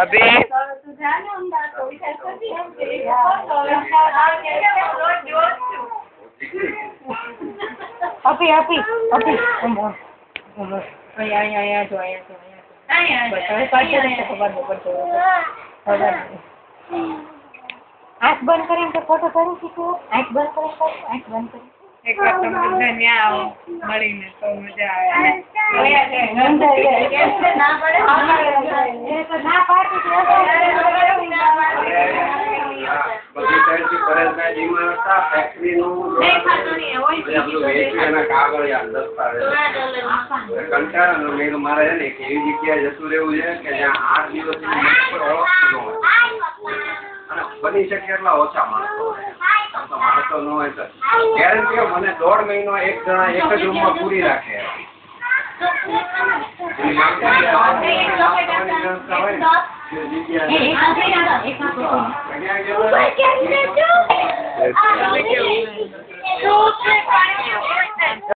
अभी आँख बंद करें तो फोटो करूँ किसी आँख बंद करें तो आँख बंद करें एक बार तुम બધા ન્યા આવો મળીને તો મજા આવે મારે છે ને એવી જગ્યાએ જતું રહેવું છે કે જ્યાં 8 દિવસ બની શકે એટલા ઓછા માણસો માણસો ન હોય તો ગેરંટી મને 1.5 મહિનો એક જણા એક જ રૂમમાં પૂરી રાખે